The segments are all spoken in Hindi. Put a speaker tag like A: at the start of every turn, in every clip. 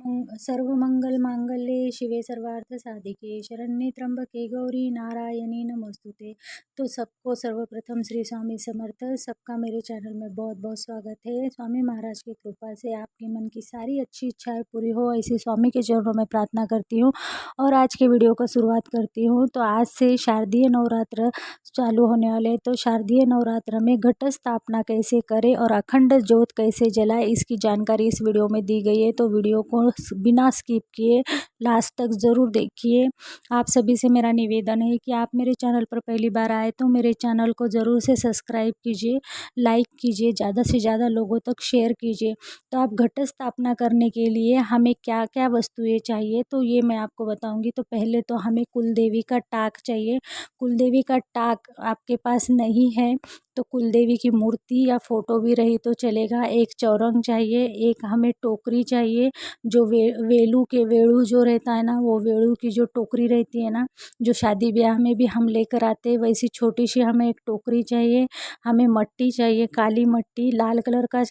A: सर्वमंगलमांगल्ये शिवे सर्वार्थसाधिके शरण्ये त्र्यंबके गौरी नारायणी नमोस्तुते। तो सबको सर्वप्रथम श्री स्वामी समर्थ। सबका मेरे चैनल में बहुत बहुत स्वागत है। स्वामी महाराज की कृपा से आपके मन की सारी अच्छी इच्छाएं पूरी हो, ऐसी स्वामी के चरणों में प्रार्थना करती हूँ। और आज के वीडियो को शुरुआत करती हूँ। तो आज से शारदीय नवरात्र चालू होने वाले हैं। तो शारदीय नवरात्र में घट स्थापना कैसे करें और अखंड ज्योत कैसे जलाए, इसकी जानकारी इस वीडियो में दी गई है। तो वीडियो को बिना स्किप किए लास्ट तक ज़रूर देखिए। आप सभी से मेरा निवेदन है कि आप मेरे चैनल पर पहली बार आए तो मेरे चैनल को ज़रूर से सब्सक्राइब कीजिए, लाइक कीजिए, ज़्यादा से ज़्यादा लोगों तक शेयर कीजिए। तो आप घट स्थापना करने के लिए हमें क्या क्या वस्तुएं चाहिए, तो ये मैं आपको बताऊंगी। तो पहले तो हमें कुलदेवी का टाक चाहिए। कुलदेवी का टाक आपके पास नहीं है तो कुलदेवी की मूर्ति या फोटो भी रही तो चलेगा। एक चौरंग चाहिए, एक हमें टोकरी चाहिए, जो वेलू के वेड़ू जो रहता है ना, वो वेड़ू की जो टोकरी रहती है ना, जो शादी ब्याह में भी हम लेकर आते हैं, वैसी छोटी सी हमें एक टोकरी चाहिए। हमें मट्टी चाहिए, काली मट्टी, लाल कलर का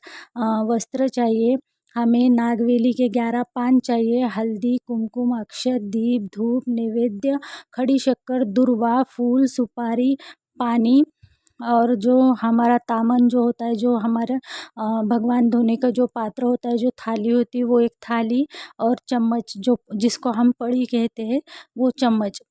A: वस्त्र चाहिए। हमें नागवेली के 11 पान चाहिए, हल्दी, कुमकुम, अक्षत, दीप, धूप, नैवेद्य, खड़ी शक्कर, दुर्वा, फूल, सुपारी, पानी, और जो हमारा तामन जो होता है, जो हमारा भगवान धोने का जो पात्र होता है, जो थाली होती है, वो एक थाली, और चम्मच जो जिसको हम पड़ी कहते हैं, वो चम्मच,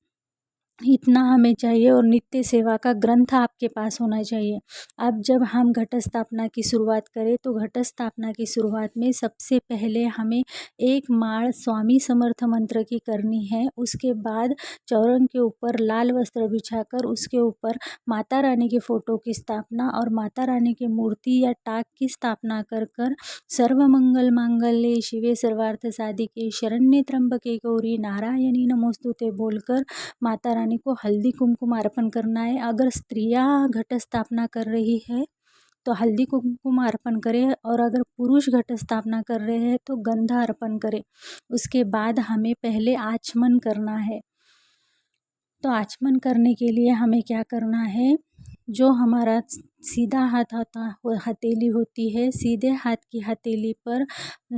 A: इतना हमें चाहिए। और नित्य सेवा का ग्रंथ आपके पास होना चाहिए। अब जब हम घट स्थापना की शुरुआत करें तो घट स्थापना की शुरुआत में सबसे पहले हमें एक माळ स्वामी समर्थ मंत्र की करनी है। उसके बाद चौरंग के ऊपर लाल वस्त्र बिछाकर उसके ऊपर माता रानी के फोटो की स्थापना और माता रानी की मूर्ति या टाक की स्थापना कर कर सर्वमंगल मांगल्ये शिवे सर्वार्थ साधिके शरण्ये त्र्यंबके गौरी नारायणी नमोस्तुते बोलकर माता रानी को हल्दी कुमकुम अर्पण करना है। अगर स्त्रियां घट स्थापना कर रही है तो हल्दी कुमकुम अर्पण करें, और अगर पुरुष घट स्थापना कर रहे हैं तो गंधा अर्पण करें। उसके बाद हमें पहले आचमन करना है। तो आचमन करने के लिए हमें क्या करना है, जो हमारा सीधा हाथ हथेली होती है, सीधे हाथ की हथेली पर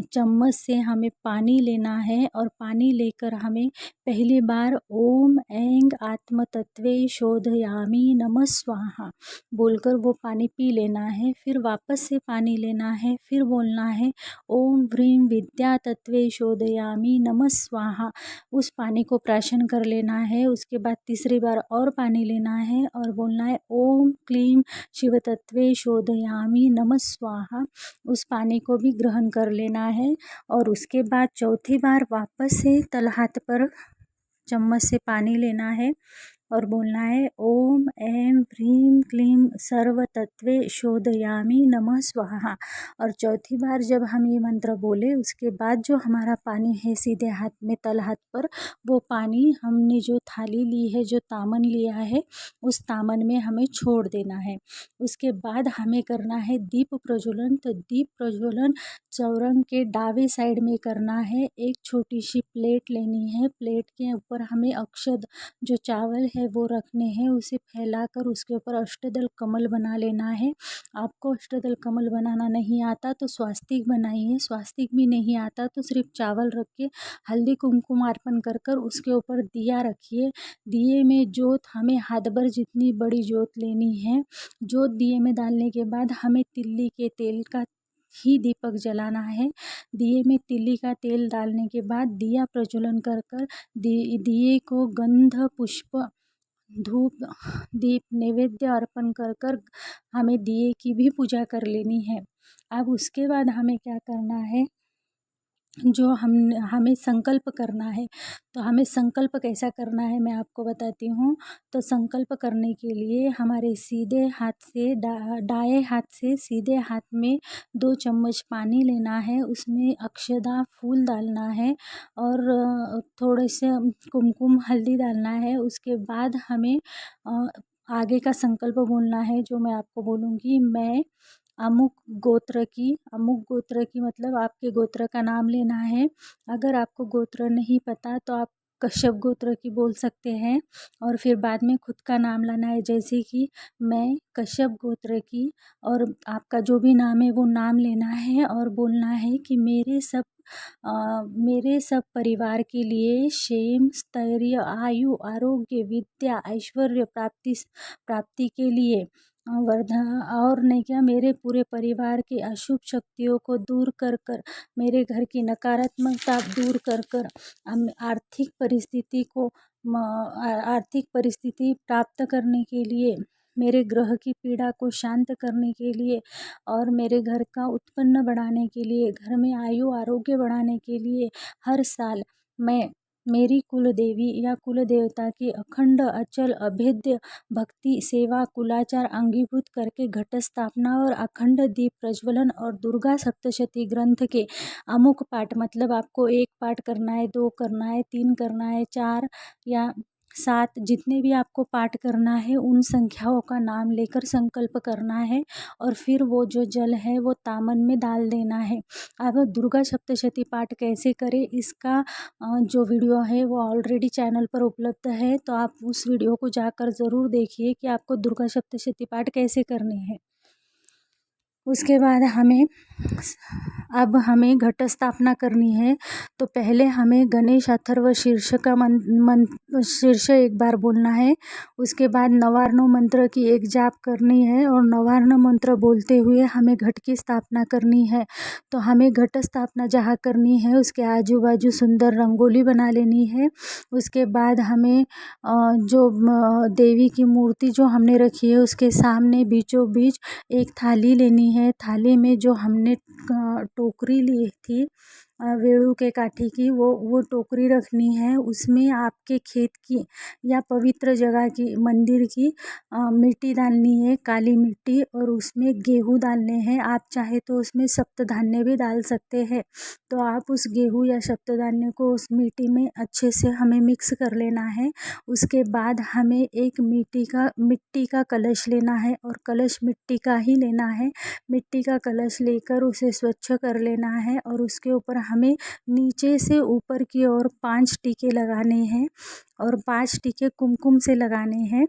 A: चम्मच से हमें पानी लेना है। और पानी लेकर हमें पहली बार ओम ऐं आत्म तत्वे शोधयामी नमः स्वाहा बोलकर वो पानी पी लेना है। फिर वापस से पानी लेना है, फिर बोलना है ओम व्रीं विद्या तत्वे शोधयामी नमः स्वाहा। उस पानी को प्राशन कर लेना है। उसके बाद तीसरी बार और पानी लेना है और बोलना है ओम क्लीं शिवतत्वे शोधयामी नमः स्वाहा। उस पानी को भी ग्रहण कर लेना है। और उसके बाद चौथी बार वापस से तलहाथ पर चम्मच से पानी लेना है और बोलना है ओम ऐं ह्रीं क्लीं सर्वतत्वे शोधयामी नमः स्वाहा। और चौथी बार जब हम ये मंत्र बोले उसके बाद जो हमारा पानी है सीधे हाथ में तल हाथ पर, वो पानी हमने जो थाली ली है, जो तामन लिया है, उस तामन में हमें छोड़ देना है। उसके बाद हमें करना है दीप प्रज्वलन। तो दीप प्रज्वलन चौरंग के दावे साइड में करना है। एक छोटी सी प्लेट लेनी है, प्लेट के ऊपर हमें अक्षत जो चावल है वो रखने हैं। उसे फैलाकर उसके ऊपर अष्टदल कमल बना लेना है। आपको अष्टदल कमल बनाना नहीं आता तो स्वास्तिक बनाइए, स्वास्तिक भी नहीं आता तो सिर्फ चावल रख के हल्दी कुमकुम अर्पण कर कर उसके ऊपर दिया रखिए। दिए में जोत हमें हाथ भर जितनी बड़ी जोत लेनी है। जोत दिए में डालने के बाद हमें तिल्ली के तेल का ही दीपक जलाना है। दिए में तिल्ली का तेल डालने के बाद दिया प्रज्वलन कर कर दिए को गंध पुष्प धूप दीप नैवेद्य अर्पण कर कर हमें दिए की भी पूजा कर लेनी है। अब उसके बाद हमें क्या करना है, जो हमें संकल्प करना है। तो हमें संकल्प कैसा करना है मैं आपको बताती हूँ। तो संकल्प करने के लिए हमारे सीधे हाथ से दाएं हाथ से सीधे हाथ में 2 चम्मच पानी लेना है। उसमें अक्षदा फूल डालना है और थोड़े से कुमकुम हल्दी डालना है। उसके बाद हमें आगे का संकल्प बोलना है, जो मैं आपको बोलूँगी। मैं अमुक गोत्र की मतलब आपके गोत्र का नाम लेना है। अगर आपको गोत्र नहीं पता तो आप कश्यप गोत्र की बोल सकते हैं और फिर बाद में खुद का नाम लाना है, जैसे कि मैं कश्यप गोत्र की, और आपका जो भी नाम है वो नाम लेना है और बोलना है कि मेरे सब मेरे सब परिवार के लिए क्षेम, स्थैर्य, आयु, आरोग्य, विद्या, ऐश्वर्य प्राप्ति के लिए और नहीं क्या, मेरे पूरे परिवार की अशुभ शक्तियों को दूर कर कर, मेरे घर की नकारात्मकता दूर कर कर, आर्थिक परिस्थिति प्राप्त करने के लिए, मेरे ग्रह की पीड़ा को शांत करने के लिए और मेरे घर का उत्पन्न बढ़ाने के लिए, घर में आयु आरोग्य बढ़ाने के लिए हर साल मैं मेरी कुल देवी या कुल देवता की अखंड अचल अभेद्य भक्ति सेवा कुलाचार अंगीभूत करके घट स्थापना और अखंड दीप प्रज्वलन और दुर्गा सप्तशती ग्रंथ के अमुक पाठ, मतलब आपको 1 पाठ करना है, 2 करना है, 3 करना है, 4 या 7, जितने भी आपको पाठ करना है उन संख्याओं का नाम लेकर संकल्प करना है और फिर वो जो जल है वो तामन में डाल देना है। अब दुर्गा सप्तशती पाठ कैसे करें, इसका जो वीडियो है वो ऑलरेडी चैनल पर उपलब्ध है, तो आप उस वीडियो को जाकर ज़रूर देखिए कि आपको दुर्गा सप्तशती पाठ कैसे करने हैं। उसके बाद हमें घट स्थापना करनी है, तो पहले हमें गणेश अथर्व शीर्ष का शीर्ष 1 बार बोलना है। उसके बाद नवार्णव मंत्र की 1 जाप करनी है और नवार्णव मंत्र बोलते हुए हमें घट की स्थापना करनी है। तो हमें घट स्थापना जहाँ करनी है उसके आजू बाजू सुंदर रंगोली बना लेनी है। उसके बाद हमें जो देवी की मूर्ति जो हमने रखी है उसके सामने बीचों बीच एक थाली लेनी है। थाली में जो हमने टोकरी ली थी वेणु के काठी की, वो टोकरी रखनी है। उसमें आपके खेत की या पवित्र जगह की मंदिर की मिट्टी डालनी है, काली मिट्टी, और उसमें गेहूँ डालने हैं। आप चाहे तो उसमें सप्तधान्य भी डाल सकते हैं। तो आप उस गेहूँ या सप्तधान्य को उस मिट्टी में अच्छे से हमें मिक्स कर लेना है। उसके बाद हमें एक मिट्टी का कलश लेना है और कलश मिट्टी का ही लेना है। मिट्टी का कलश लेकर उसे स्वच्छ कर लेना है और उसके ऊपर हमें नीचे से ऊपर की ओर 5 टीके लगाने हैं और 5 टीके कुमकुम से लगाने हैं।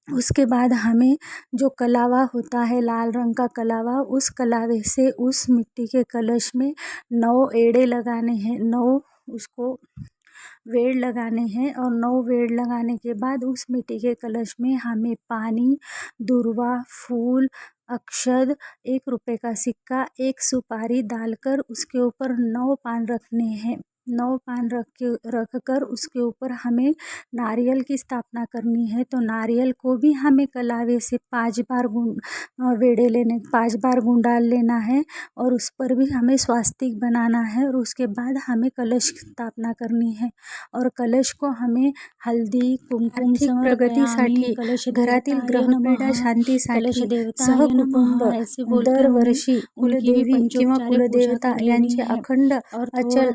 A: उसके बाद हमें जो कलावा होता है, लाल रंग का कलावा, उस कलावे से उस मिट्टी के कलश में 9 एड़े लगाने हैं। 9 उसको वेड़ लगाने हैं और 9 वेड़ लगाने के बाद उस मिट्टी के कलश में हमें पानी, दूर्वा, फूल, अक्षत, 1 रुपये का सिक्का, 1 सुपारी डालकर उसके ऊपर 9 पान रखने हैं। 9 पान रख कर उसके ऊपर हमें नारियल की स्थापना करनी है। तो नारियल को भी हमें कलावे से 5 बार 5 बार गुंडाल लेना है और उस पर भी हमें स्वास्तिक बनाना है और उसके बाद हमें कलश की स्थापना करनी है और कलश को हमें हल्दी, कुमकुम, प्रगतीसाठी, घरातील ग्रहपीडा शांतीसाठी सहकुटुंब दरवर्षी कुलदेवी किंवा कुलदेवता यांचे अखंड अचल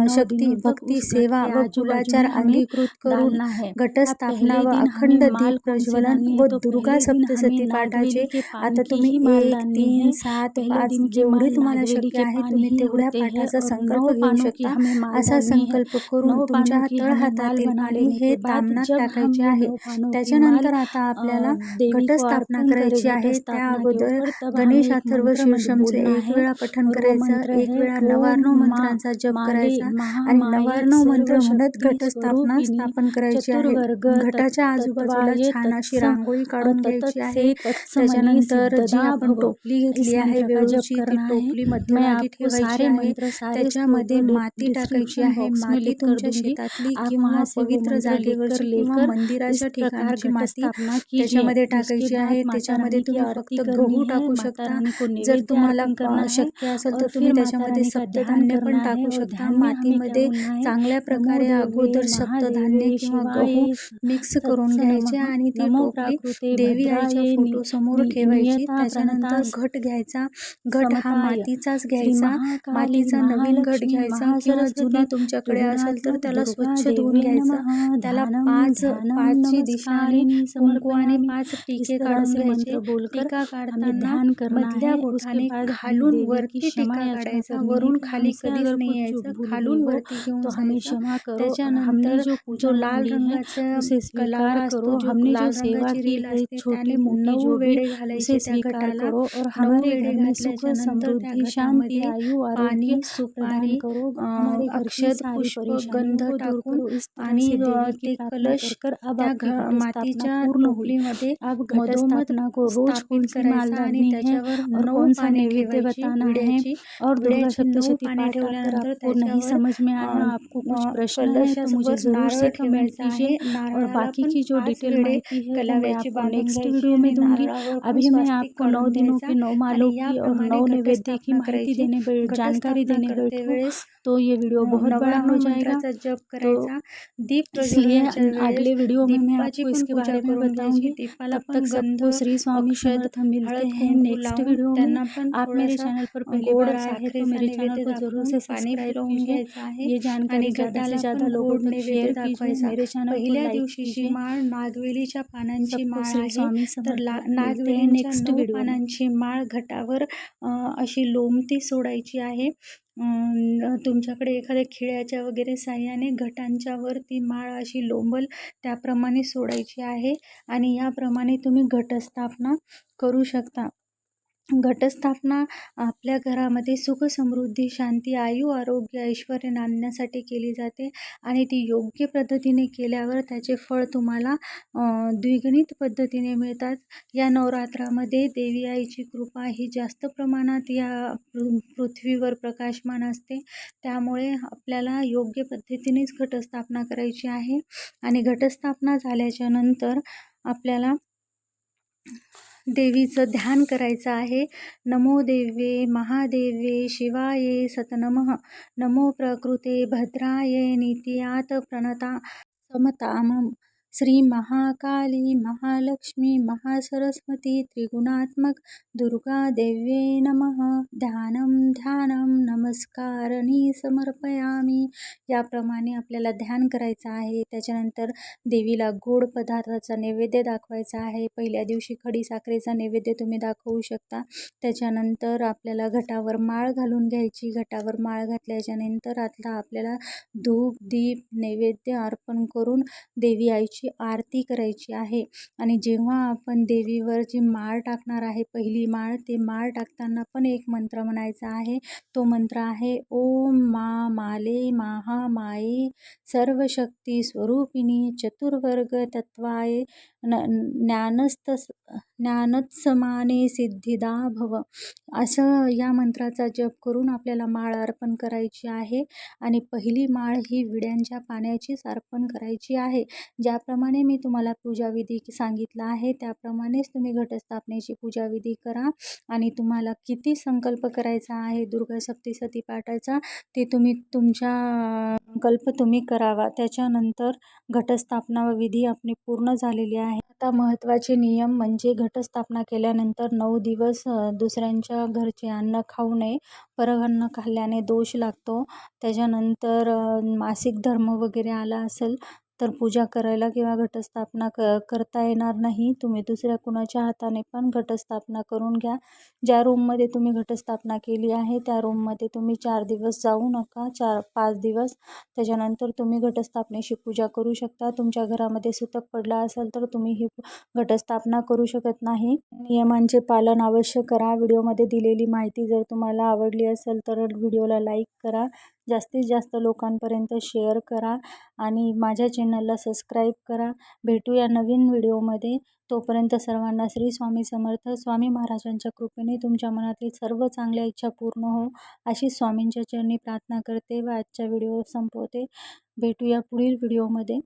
A: शक्ती भक्ती सेवा व कुलाचार अंगीकृत करून घटस्थापना व अखंड दीप प्रज्वलन व दुर्गा सप्तशती पाठाचे आता तुम्ही 1, 3, 7, 5 जेवढे तुम्हाला शक्य आहे तुम्ही तेवढ्या पाठाचा संकल्प घेऊ शकता। असा संकल्प करून तुमच्या तळहातातील पाणी हे तामनात टाकायचे आहे। त्याच्यानंतर आता आपल्याला घटस्थापना करायची आहे। त्या अगोदर गणेश अथर्व शीर्षमचे 1 वेळा पठण करायचं, 1 वेळा नवार्णव मंत्रांचा जप करायचा आणि नवार्णव मंत्र म्हणत घटस्थापना स्थापन करायची आहे। घटाच्या आजूबाजूला छान अशी रांगोळी काढून घ्यायची आहे। त्याच्यानंतर जी आपण टोपली घेतली आहे वेळूची, ती टोपली मध्यभागी ठेवायची आहे। त्याच्यामध्ये माती टाकायची आहे। माती तुमच्या शेतातली किंवा पवित्र जागेवरची किंवा मंदिराच्या ठिकाणची माती त्याच्यामध्ये टाकायची आहे। त्याच्यामध्ये तुम्ही फक्त गहू टाकू शकता। जर तुम्हाला शक्य असेल तर तुम्ही त्याच्यामध्ये सप्तधान्य पण टाकू शकता। मातीमध्ये चांगल्या प्रकारे अगोदर सप्तधान्य किंवा गहू मिक्स करून घ्यायचे आणि ती टोपली देवी आईच्या फोटो समोर ठेवायची। त्याच्यानंतर घट घ्यायचा। घट हा मातीचाच घ्यायचा। मातीचा नवीन घट घ्यायचा किंवा जुना तुमच्याकडे असेल तर त्याला स्वच्छ धुवून घ्यायचं। त्याला 5 दिशाने कुंकवाने 5 टीके काढून घ्यायचे। टीका काढताना मधल्या बोटाने खालून वरती टीका काढायचा, वरून खाली कधी कधीच
B: अगर
A: नाही
B: कुछ
A: यायचं,
B: चूक भूल
A: खालून
B: हुई हो
A: वरती घेऊन
B: तो हमें
A: जायचं।
B: क्षमा करो और हमने
A: त्याच्यानंतर
B: जो
A: जो
B: पूजा
A: लाल
B: मांगी है
A: रंगाचा
B: उसे
A: कलार
B: स्वीकार
A: असतो,
B: करो,
A: जो
B: हमने जो
A: लाल
B: सेवा
A: रंगाची
B: की
A: रील
B: है
A: असते, त्याने
B: छोटी मोटी
A: 9
B: जो भी
A: वेढे
B: उसे
A: घालायचे त्या
B: स्वीकार
A: घटाला।
B: करो और
A: 9
B: हमारे
A: वेढे
B: घर में सुख
A: घातल्याच्या नंतर त्या
B: समृद्धि शांति
A: घटामध्ये
B: आयु आरोग्य
A: पाणी,
B: प्रदान
A: सुपारी,
B: करो, हमारे घर की
A: अक्षत,
B: सारी
A: पुष्प,
B: परेशानियों
A: गंध
B: को दूर
A: टाकून
B: करो। इस तरह
A: आणि
B: से देवी की
A: ते
B: प्रार्थना
A: कलश
B: कर कर अब
A: त्या
B: आपकी घट स्थापना
A: मातीच्या
B: पूर्ण हुई।
A: टोपलीमध्ये
B: अब घट
A: मधोमध
B: स्थापना को रोज
A: स्थापित
B: कौन सी माल
A: करायचा आणि
B: डालनी है
A: त्याच्यावर
B: और
A: 9
B: कौन सा
A: पाने
B: नैवेद्य
A: ठेवायची
B: बताना है
A: विड्याची।
B: और दुर्गा
A: विड्याची 9
B: सप्तशती
A: पाने
B: पाठ अगर
A: ठेवल्यानंतर
B: आपको नहीं
A: त्याच्यावर
B: समझ में आया, आपको कुछ प्रश्न है तो मुझे
A: कलशावर
B: ज़रूर
A: नारळ
B: से कमेंट
A: ठेवायचा
B: कीजिए
A: आहे।
B: और
A: नारळाला
B: बाकी
A: पण
B: की जो
A: 5
B: डिटेल
A: वेढे
B: माहिती है वो मैं
A: कलाव्याची
B: आपको
A: बांधून
B: नेक्स्ट
A: घ्यायची
B: वीडियो
A: आणि
B: में दूंगी।
A: नारळावर पण
B: अभी मैं
A: स्वास्तिक
B: आपको 9
A: काढून
B: दिनों
A: द्यायचा
B: की 9 मालों
A: आणि
B: की और
A: याप्रमाणे
B: 9 नैवेद्य की
A: घटस्थापना
B: माहिती
A: करायची।
B: जानकारी
A: घटस्थापना
B: देने
A: करते
B: बैठूँ
A: वेळेस
B: तो ये वीडियो बहुत बड़ा
A: नवार्णव
B: हो जाएगा।
A: मंत्राचा जप
B: तो
A: करायचा। दीप
B: इसलिए
A: प्रज्वलनाच्या वेळेस
B: अगले वीडियो में मैं
A: दीपाची
B: आपको
A: पण
B: इसके
A: पूजा
B: बारे में
A: करून घ्यायची।
B: बताऊंगी।
A: दीपाला
B: तब
A: पण
B: तक
A: गंध,
B: सबको श्री स्वामी
A: अक्षत,
B: समर्थ। मिलते
A: हळद,
B: हैं
A: कुंकू
B: नेक्स्ट
A: लावून
B: वीडियो में।
A: त्यांना पण
B: आप मेरे
A: थोडासा
B: चैनल पर पहली
A: गोड
B: बार आए हैं तो
A: साखरेचा
B: मेरे चैनल
A: नैवेद्य
B: को ज़रूर
A: दाखवून
B: से
A: पाणी
B: सब्सक्राइब
A: फिरवून
B: कीजिए।
A: घ्यायचं आहे
B: ये
A: आणि
B: जानकारी ज़्यादा से
A: घटाला
B: ज़्यादा
A: पण
B: लोगों
A: गोड
B: तक
A: नैवेद्य
B: शेयर कीजिए।
A: दाखवायचा।
B: मेरे चैनल को
A: पहिल्या
B: लाइक
A: दिवशीची
B: कीजिए।
A: माळ नागवेलीच्या पानांची
B: सबको
A: माळ
B: श्री
A: आहे।
B: स्वामी
A: तर
B: समर्थ। मिलते हैं
A: नागवेलींच्या
B: नेक्स्ट
A: 9
B: वीडियो में।
A: पानांची माळ घटावर अशी लोमती सोडायची आहे। तुमच्याकडे एखाद्या खिळ्याच्या वगैरे साहाय्याने घटांच्या वर ती माळ अशी लोंबल त्याप्रमाणे सोडायची आहे आणि याप्रमाणे तुम्ही घटस्थापना करू शकता। घटस्थापना आपल्या घरामध्ये सुख समृद्धी शांती आयु आरोग्य ऐश्वर्य नांदण्यासाठी केली जाते आणि ती योग्य पद्धतीने केल्यावर त्याचे फळ तुम्हाला द्विगुणित पद्धतीने मिळतात। या नवरात्रामध्ये देवी आईची कृपा ही जास्त प्रमाणात या पृथ्वीवर प्रकाशमान असते, त्यामुळे आपल्याला योग्य पद्धतीनेच घटस्थापना करायची आहे आणि घटस्थापना झाल्याच्या नंतर आपल्याला देवीचं ध्यान करायचं आहे। नमो देवे महादेवे शिवाये सतनमः, नमो प्रकृते भद्राये नित्यात प्रणता समतामम, श्री महाकाली महालक्ष्मी महासरस्वती त्रिगुणात्मक दुर्गा देव्ये नमः। ध्यानं ध्यानं नमस्कारणी समर्पयामी। याप्रमाणे आपल्याला ध्यान करायचं आहे। त्याच्यानंतर देवीला गोड पदार्थाचा नैवेद्य दाखवायचा आहे। पहिल्या दिवशी खडीसाखरेचा नैवेद्य तुम्ही दाखवू शकता। त्याच्यानंतर आपल्याला घटावर माळ घालून घ्यायची। घटावर माळ घातल्याच्यानंतर आता आपल्याला धूप दीप नैवेद्य अर्पण करून देवी आईची आरती करायची आहे आणि जेव्हा आपण देवीवर जी माळ टाकणार आहे पहिली माळ, ते माळ टाकताना पण एक मंत्र म्हणायचा आहे। तो मंत्र आहे ओम मा माले महामाये सर्वशक्ती स्वरूपिणी चतुर्वर्ग तत्वाय ज्ञानत्समाने सिद्धिदा भव, असं या मंत्राचा जप करून आपल्याला माळ अर्पण करायची आहे आणि पहिली माळ ही विड्यांच्या पाण्याचीच अर्पण करायची आहे। ज्याप्रमाणे मी तुम्हाला पूजाविधी सांगितला आहे त्याप्रमाणेच तुम्ही घटस्थापनेची पूजाविधी करा आणि तुम्हाला किती संकल्प करायचा आहे दुर्गा सप्तशती पाठाचा ते तुम्ही तुमच्या संकल्प तुम्ही करावा। त्याच्यानंतर घटस्थापना विधी आपली पूर्ण झालेली आहे। आता महत्त्वाचे नियम म्हणजे घटस्थापना केल्यानंतर 9 दिवस दुसऱ्यांच्या घरचे अन्न खाऊ नये। परअन्न खाल्ल्याने दोष लागतो। त्याच्यानंतर मासिक धर्म वगैरे आला असेल तर पूजा करायला किंवा घटस्थापना करता येणार नाही। तुम्ही दुसऱ्या कुणाच्या हाताने पण घटस्थापना करून घ्या। ज्या रूममध्ये तुम्ही घटस्थापना केली आहे त्या रूममध्ये तुम्ही 4 दिवस जाऊ नका, 4-5 दिवस। त्याच्यानंतर तुम्ही घटस्थापनेची पूजा करू शकता। तुमच्या घरामध्ये सुतक पडला असेल तर तुम्ही ही घटस्थापना करू शकत नाही। नियमांचे पालन अवश्य करा। व्हिडिओमध्ये दिलेली माहिती जर तुम्हाला आवडली असेल तर व्हिडिओला लाईक करा, जास्तीत जास्त लोकांपर्यंत शेअर करा आणि माझ्या चॅनलला सबस्क्राईब करा। भेटूया नवीन व्हिडिओमध्ये। तोपर्यंत सर्वांना श्री स्वामी समर्थ। स्वामी महाराजांच्या कृपेने तुमच्या मनातील सर्व चांगल्या इच्छा पूर्ण हो अशी स्वामींच्या चरणी प्रार्थना करते व आजचा व्हिडिओ संपवते। भेटूया पुढील व्हिडिओमध्ये।